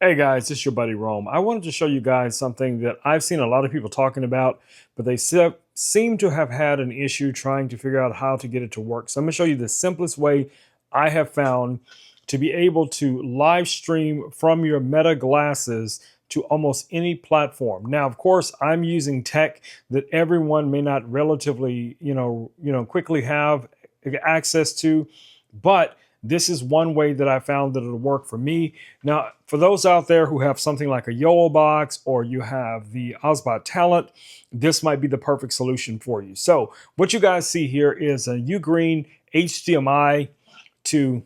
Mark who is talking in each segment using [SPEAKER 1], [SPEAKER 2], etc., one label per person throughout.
[SPEAKER 1] Hey guys, it's your buddy Rome. I wanted to show you guys something that I've seen a lot of people talking about, but they seem to have had an issue trying to figure out how to get it to work. So I'm going to show you the simplest way I have found to be able to live stream from your Meta glasses to almost any platform. Now, of course, I'm using tech that everyone may not relatively, quickly have access to, but this is one way that I found that it'll work for me. Now, for those out there who have something like a YOLO box or you have the Obsbot Talent, this might be the perfect solution for you. So what you guys see here is a Ugreen HDMI to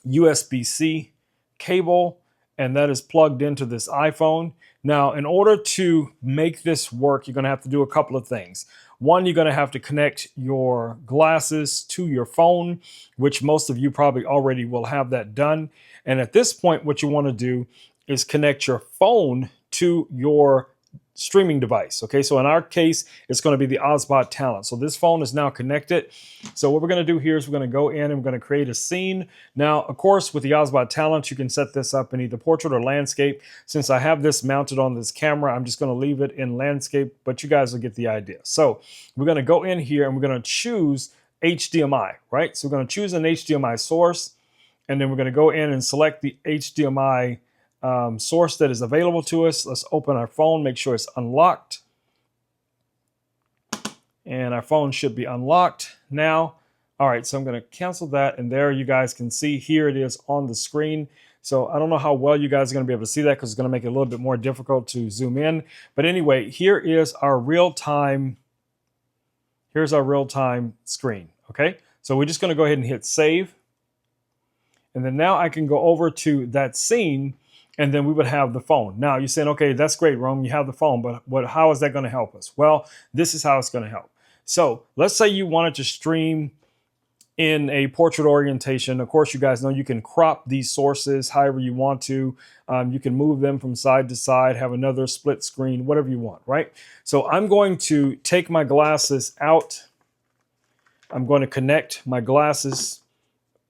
[SPEAKER 1] USB-C cable, and that is plugged into this iPhone. Now, in order to make this work, you're going to have to do a couple of things. One, you're going to have to connect your glasses to your phone, which most of you probably already will have that done. And at this point, what you want to do is connect your phone to your streaming device. Okay, so in our case, it's going to be the Obsbot Talent. So this phone is now connected. So what we're going to do here is we're going to go in and we're going to create a scene. Now, of course, with the Obsbot Talent, you can set this up in either portrait or landscape. Since I have this mounted on this camera, I'm just going to leave it in landscape, but you guys will get the idea. So we're going to go in here and we're going to choose HDMI, right? So we're going to choose an HDMI source, and then we're going to go in and select the HDMI source that is available to us. Let's open our phone, make sure it's unlocked. And our phone should be unlocked now. All right, so I'm going to cancel that. And there you guys can see here it is on the screen. So I don't know how well you guys are going to be able to see that because it's going to make it a little bit more difficult to zoom in. But anyway, here is our real-time. Here's our real-time screen. Okay, so we're just going to go ahead and hit save. And then now I can go over to that scene, and then we would have the phone. Now you're saying, okay, that's great, Rome, you have the phone, but how is that going to help us? Well, this is how it's going to help. So let's say you wanted to stream in a portrait orientation. Of course, you guys know you can crop these sources however you want to. You can move them from side to side, have another split screen, whatever you want, right? So I'm going to take my glasses out. I'm going to connect my glasses,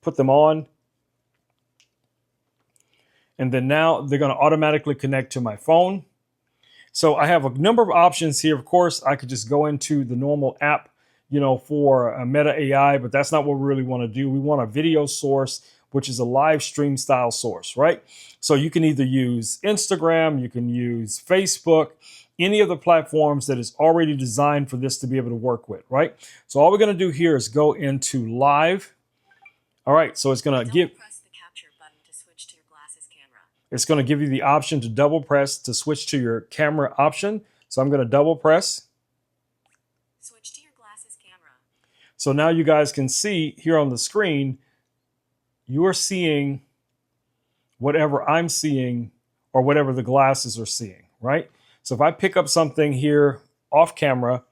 [SPEAKER 1] put them on. And then now they're going to automatically connect to my phone. So I have a number of options here. Of course, I could just go into the normal app, for a Meta AI, but that's not what we really want to do. We want a video source, which is a live stream style source, right? So you can either use Instagram, you can use Facebook, any of the platforms that is already designed for this to be able to work with, right? So all we're going to do here is go into live. All right, so it's going to give... It's going to give you the option to double press to switch to your camera option. So I'm going to double press. Switch to your glasses camera. So now you guys can see here on the screen, you are seeing whatever I'm seeing or whatever the glasses are seeing, right? So if I pick up something here off camera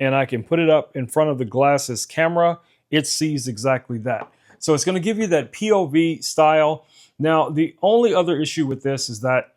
[SPEAKER 1] and I can put it up in front of the glasses camera, it sees exactly that. So it's going to give you that POV style. Now, the only other issue with this is that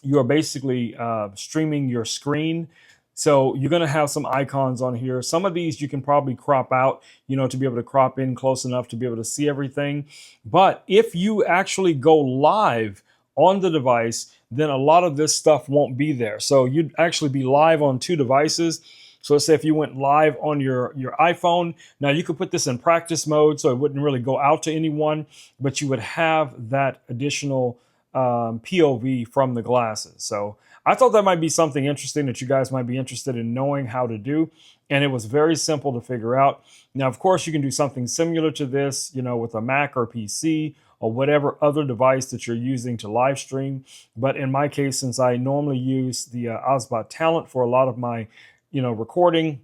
[SPEAKER 1] you are basically streaming your screen. So you're going to have some icons on here. Some of these you can probably crop out, to be able to crop in close enough to be able to see everything. But if you actually go live on the device, then a lot of this stuff won't be there. So you'd actually be live on two devices. So let's say if you went live on your iPhone, now you could put this in practice mode so it wouldn't really go out to anyone, but you would have that additional POV from the glasses. So I thought that might be something interesting that you guys might be interested in knowing how to do. And it was very simple to figure out. Now, of course, you can do something similar to this, with a Mac or PC or whatever other device that you're using to live stream. But in my case, since I normally use the Obsbot Talent for a lot of my recording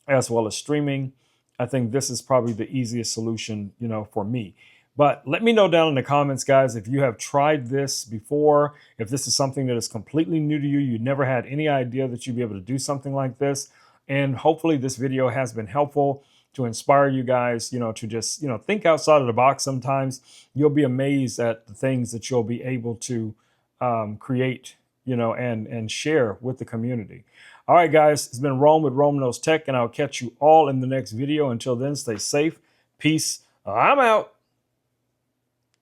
[SPEAKER 1] as well as streaming, I think this is probably the easiest solution, for me. But let me know down in the comments, guys, if you have tried this before, if this is something that is completely new to you, you never had any idea that you'd be able to do something like this. And hopefully this video has been helpful to inspire you guys, to just, think outside of the box sometimes. You'll be amazed at the things that you'll be able to create, and share with the community. All right, guys, it's been Rome with Rome Knows Tech, and I'll catch you all in the next video. Until then, stay safe. Peace. I'm out.